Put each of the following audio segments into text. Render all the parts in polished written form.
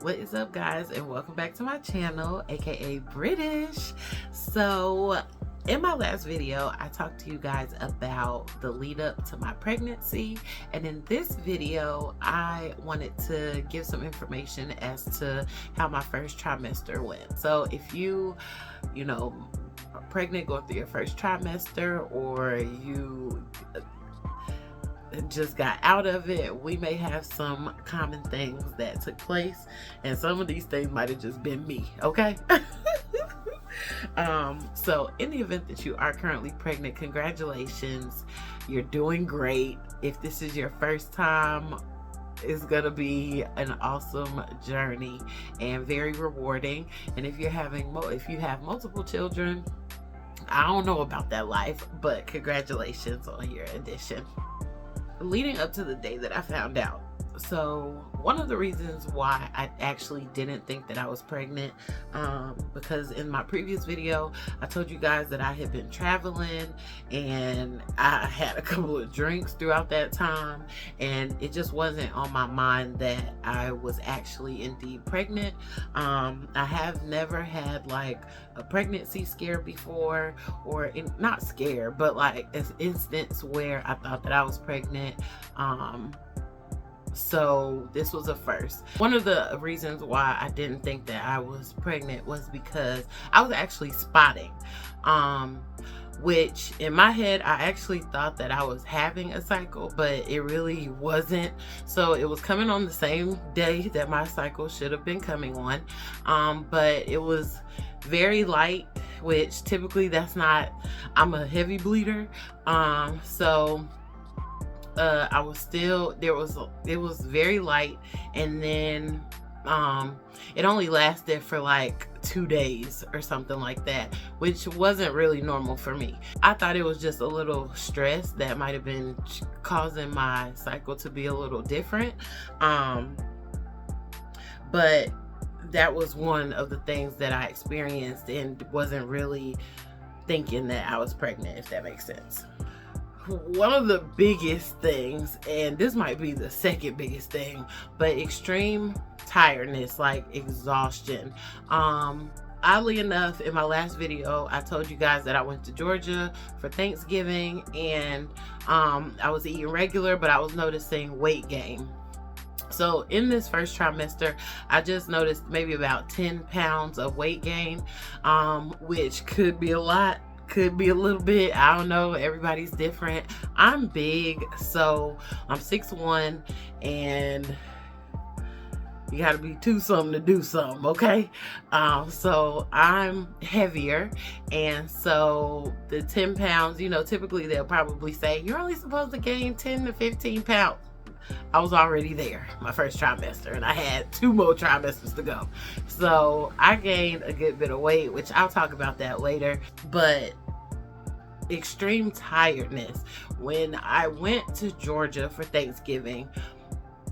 What is up, guys, and welcome back to my channel, aka British. So in my last video I talked to you guys about the lead up to my pregnancy, and in this video I wanted to give some information as to how my first trimester went. So if you are pregnant, going through your first trimester, or you just got out of it, we may have some common things that took place, and some of these things might have just been me, okay? So in the event that you are currently pregnant, congratulations, you're doing great. If this is your first time, it's gonna be an awesome journey and very rewarding. And if you have multiple children, I don't know about that life, but congratulations on your addition. Leading up to the day that I found out, so one of the reasons why I actually didn't think that I was pregnant, because in my previous video I told you guys that I had been traveling and I had a couple of drinks throughout that time, and it just wasn't on my mind that I was actually indeed pregnant. I have never had like a pregnancy scare before, or not scare, but like an instance where I thought that I was pregnant. So this was a first. One of the reasons why I didn't think that I was pregnant was because I was actually spotting, which in my head I actually thought that I was having a cycle, but it really wasn't. So it was coming on the same day that my cycle should have been coming on, but it was very light, which typically that's not, I'm a heavy bleeder, so I was still, it was very light, and then it only lasted for like 2 days or something like that, which wasn't really normal for me. I thought it was just a little stress that might have been causing my cycle to be a little different, but that was one of the things that I experienced and wasn't really thinking that I was pregnant, if that makes sense. One of the biggest things, and this might be the second biggest thing, but extreme tiredness, like exhaustion. Oddly enough, in my last video I told you guys that I went to Georgia for Thanksgiving, and I was eating regular, but I was noticing weight gain. So in this first trimester, I just noticed maybe about 10 pounds of weight gain, which could be a lot, could be a little bit, I don't know, everybody's different. I'm big, so I'm 6'1", and you gotta be 2-something to do something, okay? So I'm heavier, and so the 10 pounds, typically they'll probably say you're only supposed to gain 10 to 15 pounds. I was already there my first trimester, and I had 2 more trimesters to go. So I gained a good bit of weight, which I'll talk about that later. But extreme tiredness. When I went to Georgia for Thanksgiving,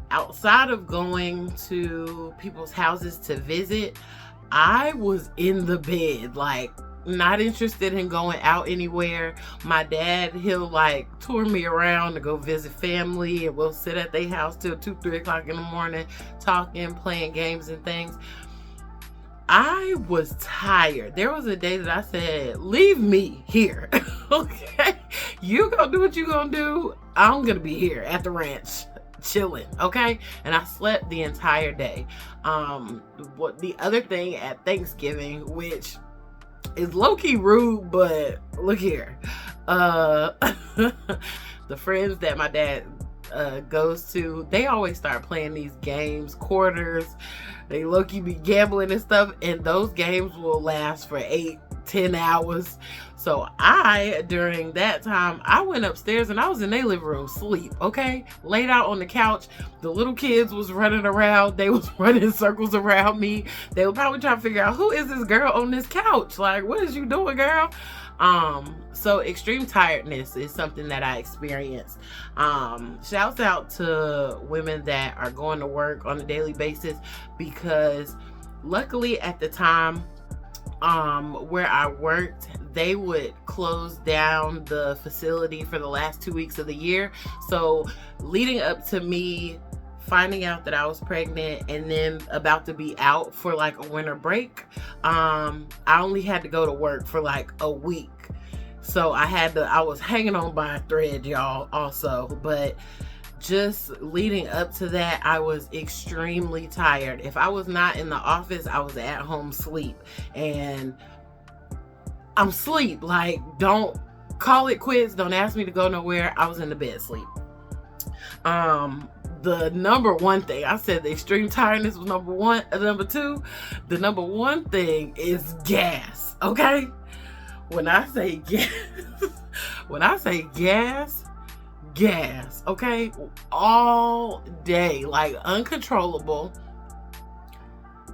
outside of going to people's houses to visit, I was in the bed, like not interested in going out anywhere. My dad, he'll like tour me around to go visit family, and we'll sit at their house till 2-3 o'clock in the morning talking, playing games and things. I was tired. There was a day that I said, leave me here. Okay, you gonna do what you gonna do, I'm gonna be here at the ranch chilling, okay? And I slept the entire day. What the other thing at Thanksgiving, which is low-key rude, but look here, the friends that my dad goes to, they always start playing these games, quarters. They low-key be gambling and stuff, and those games will last for 8-10 hours. So during that time, I went upstairs and I was in their living room sleep, okay? Laid out on the couch. The little kids was running around. They was running circles around me. They were probably trying to figure out, who is this girl on this couch? Like, what is you doing, girl? So extreme tiredness is something that I experienced. Shouts out to women that are going to work on a daily basis, because luckily at the time where I worked, they would close down the facility for the last 2 weeks of the year. So leading up to me finding out that I was pregnant and then about to be out for like a winter break, I only had to go to work for like a week. So I was hanging on by a thread, y'all, also. But just leading up to that, I was extremely tired. If I was not in the office, I was at home sleep. And I'm sleep. Like, don't call it quits. Don't ask me to go nowhere. I was in the bed sleep. The number one thing, I said the extreme tiredness was number one. Number two, the number one thing is gas, okay? When I say gas, okay? All day, like uncontrollable.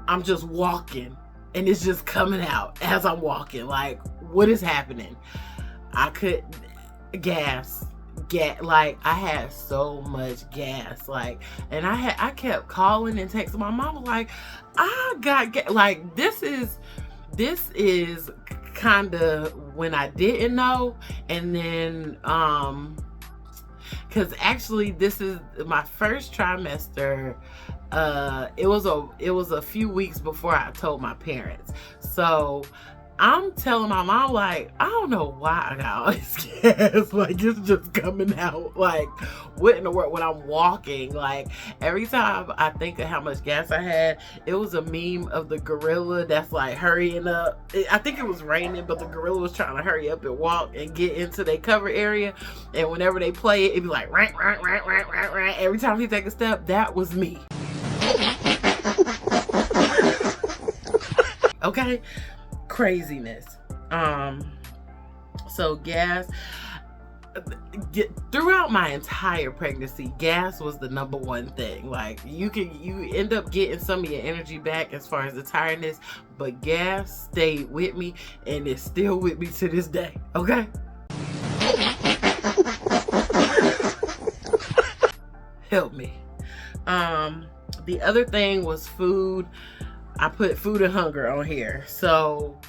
I'm just walking and it's just coming out as I'm walking. Like, what is happening? Like, I had so much gas, like, and I kept calling and texting my mama, like, I got gas. Like, this is kind of when I didn't know. And then because actually this is my first trimester. It was a few weeks before I told my parents. So I'm telling my mom, like, I don't know why I got all this gas. Like, it's just coming out. Like, what in the world? When I'm walking, like, every time I think of how much gas I had, it was a meme of the gorilla that's like hurrying up. I think it was raining, but the gorilla was trying to hurry up and walk and get into their cover area. And whenever they play it, it'd be like, rank, rank, rank, rank, rank, rank. Every time he take a step, that was me. Okay? Craziness. So gas, throughout my entire pregnancy, gas was the number one thing. Like, you end up getting some of your energy back as far as the tiredness, but gas stayed with me and it's still with me to this day. Okay? Help me. The other thing was food. I put food and hunger on here. So,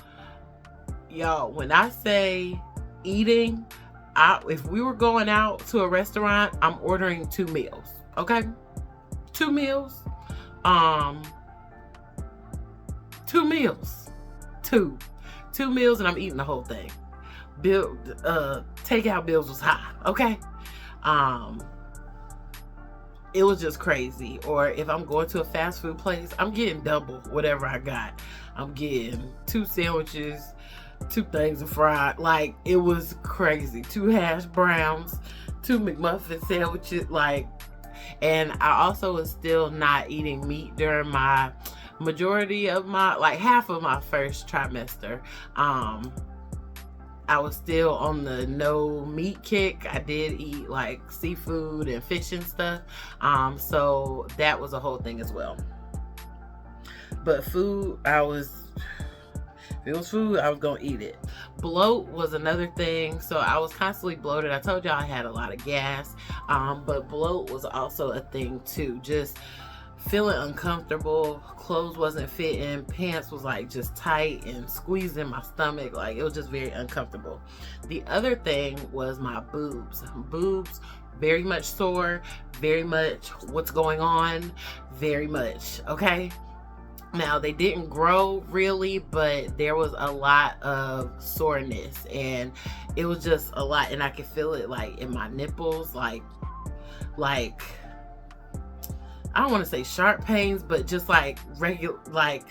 y'all, when I say eating, if we were going out to a restaurant, I'm ordering 2 meals. Okay? 2 meals. 2 meals. 2 meals, and I'm eating the whole thing. Takeout bills was high. Okay? It was just crazy. Or if I'm going to a fast food place, I'm getting double whatever I got. I'm getting 2 sandwiches, 2 things of fried. Like, it was crazy. 2 hash browns, 2 McMuffin sandwiches. Like, and I also was still not eating meat during my majority of my, like, half of my first trimester. I was still on the no meat kick. I did eat like seafood and fish and stuff. So that was a whole thing as well. But food, if it was food, I was gonna eat it. Bloat was another thing. So I was constantly bloated. I told y'all I had a lot of gas. But bloat was also a thing too. Just feeling uncomfortable, clothes wasn't fitting, pants was like just tight and squeezing my stomach. Like, it was just very uncomfortable. The other thing was my boobs. Boobs very much sore, very much what's going on, very much, okay? Now, they didn't grow really, but there was a lot of soreness and it was just a lot, and I could feel it like in my nipples, like I don't want to say sharp pains, but just like regular, like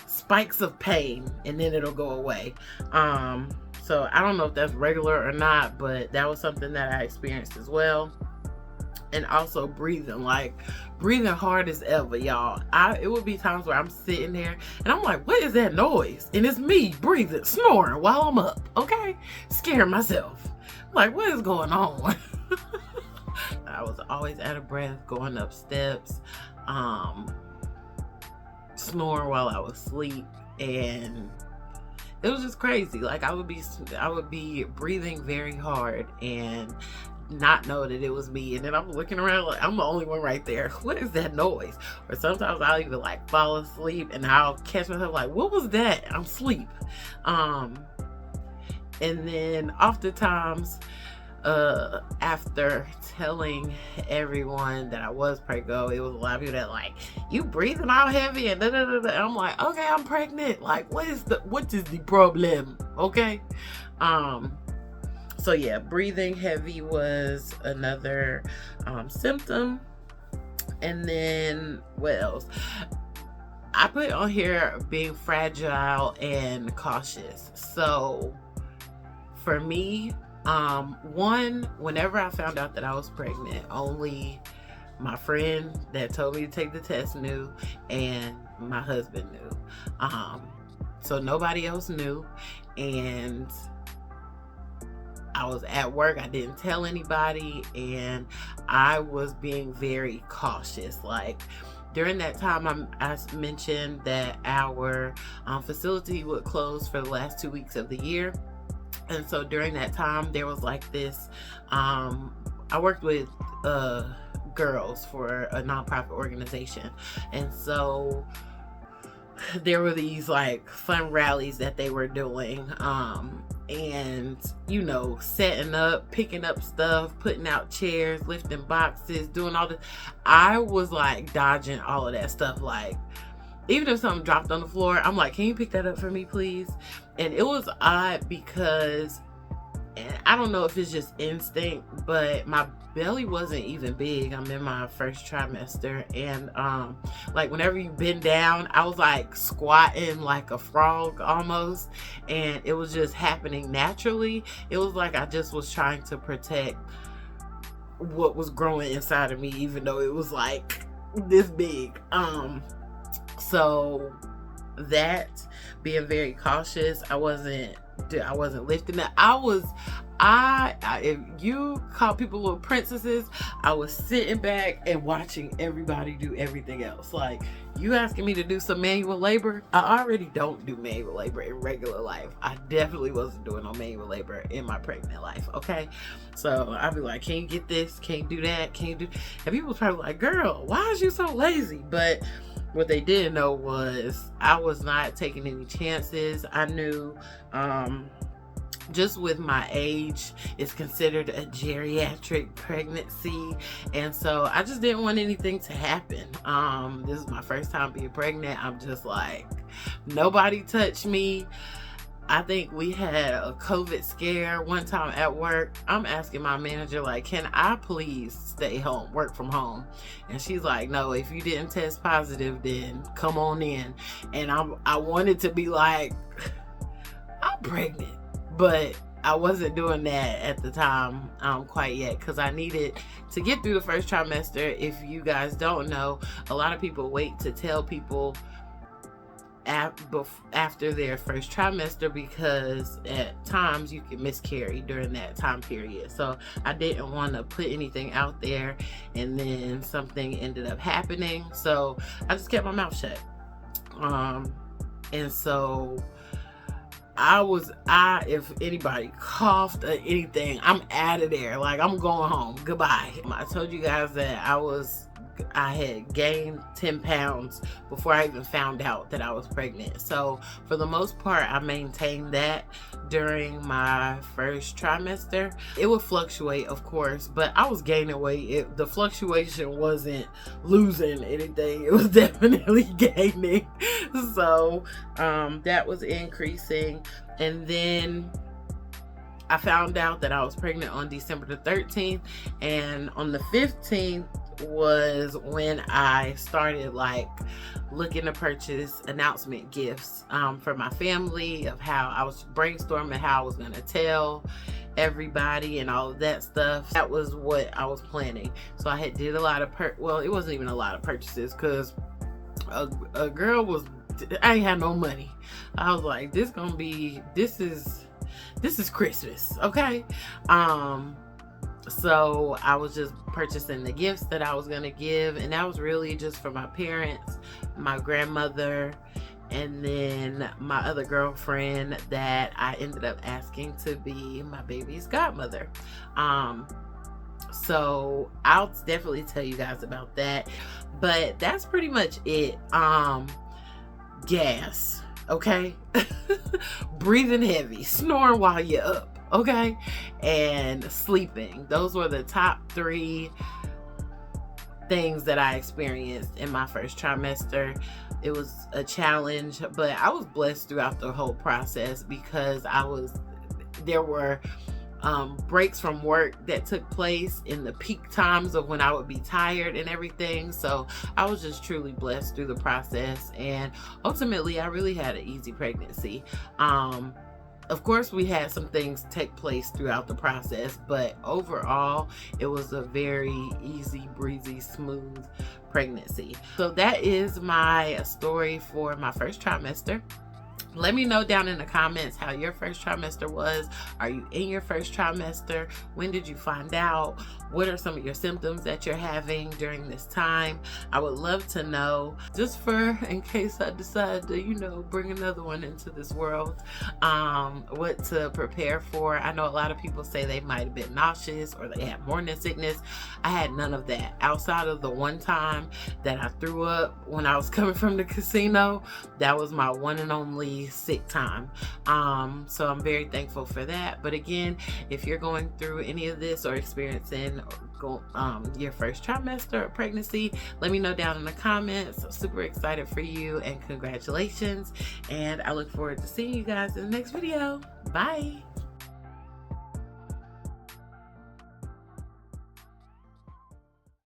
spikes of pain, and then it'll go away. So I don't know if that's regular or not, but that was something that I experienced as well. And also breathing hard as ever, y'all. It would be times where I'm sitting there and I'm like, what is that noise? And it's me breathing, snoring while I'm up, okay? Scaring myself. Like, what is going on? I was always out of breath going up steps, snoring while I was asleep, and it was just crazy. Like, I would be breathing very hard and not know that it was me, and then I'm looking around like I'm the only one right there. What is that noise? Or sometimes I'll even like fall asleep and I'll catch myself like, what was that? I'm asleep. And then oftentimes after telling everyone that I was pregnant, it was a lot of people that like, you breathing all heavy and da da da da. I'm like, okay, I'm pregnant. Like, what is the problem? Okay. So yeah, breathing heavy was another symptom. And then what else? I put on here being fragile and cautious. So for me, whenever I found out that I was pregnant, only my friend that told me to take the test knew, and my husband knew. So nobody else knew, and I was at work. I didn't tell anybody, and I was being very cautious. Like, during that time, I mentioned that our facility would close for the last 2 weeks of the year. And so during that time, there was like this, I worked with girls for a nonprofit organization. And so there were these like fun rallies that they were doing. And, you know, setting up, picking up stuff, putting out chairs, lifting boxes, doing all this. I was like dodging all of that stuff. Like, even if something dropped on the floor, I'm like, can you pick that up for me, please? And it was odd because, and I don't know if it's just instinct, but my belly wasn't even big. I'm in my first trimester, and like whenever you bend down, I was like squatting like a frog almost, and it was just happening naturally. It was like I just was trying to protect what was growing inside of me, even though it was like this big. So that, being very cautious, I wasn't lifting it. If you call people little princesses, I was sitting back and watching everybody do everything else. Like, you asking me to do some manual labor? I already don't do manual labor in regular life. I definitely wasn't doing no manual labor in my pregnant life, okay? So I'd be like, can you get this? Can you do that? Can you do... And people was probably like, girl, why is you so lazy? But what they didn't know was I was not taking any chances. I knew, just with my age, it's considered a geriatric pregnancy, and so I just didn't want anything to happen. This is my first time being pregnant. I'm just like, nobody touched me. I think we had a COVID scare one time at work. I'm asking my manager, like, can I please stay home, work from home? And she's like, no, if you didn't test positive, then come on in. And I wanted to be like, I'm pregnant. But I wasn't doing that at the time quite yet, because I needed to get through the first trimester. If you guys don't know, a lot of people wait to tell people after their first trimester, because at times you can miscarry during that time period. So I didn't want to put anything out there and then something ended up happening. So I just kept my mouth shut. And so if anybody coughed or anything, I'm out of there. Like, I'm going home. Goodbye. I told you guys that I had gained 10 pounds before I even found out that I was pregnant. So for the most part, I maintained that during my first trimester. It would fluctuate, of course, but I was gaining weight. The fluctuation wasn't losing anything. It was definitely gaining. So that was increasing. And then I found out that I was pregnant on December the 13th, and on the 15th was when I started like looking to purchase announcement gifts for my family, of how I was brainstorming how I was going to tell everybody and all of that stuff. That was what I was planning. So I had did a lot of well, it wasn't even a lot of purchases, because a girl was, I ain't had no money. I was like, this is Christmas, okay? So I was just purchasing the gifts that I was gonna give, and that was really just for my parents, my grandmother, and then my other girlfriend that I ended up asking to be my baby's godmother. So I'll definitely tell you guys about that, but that's pretty much it. Gas, okay? Breathing heavy, snoring while you're up, okay? And sleeping. Those were the top 3 things that I experienced in my first trimester. It was a challenge, but I was blessed throughout the whole process because there were breaks from work that took place in the peak times of when I would be tired and everything. So I was just truly blessed through the process, and ultimately I really had an easy pregnancy. Of course, we had some things take place throughout the process, but overall, it was a very easy, breezy, smooth pregnancy. So that is my story for my first trimester. Let me know down in the comments how your first trimester was. Are you in your first trimester? When did you find out? What are some of your symptoms that you're having during this time? I would love to know, just in case I decide to, bring another one into this world, what to prepare for. I know a lot of people say they might have been nauseous or they had morning sickness. I had none of that. Outside of the one time that I threw up when I was coming from the casino, that was my one and only sick time. So I'm very thankful for that. But again, if you're going through any of this or experiencing your first trimester or pregnancy, let me know down in the comments. I'm super excited for you, and congratulations. And I look forward to seeing you guys in the next video. Bye.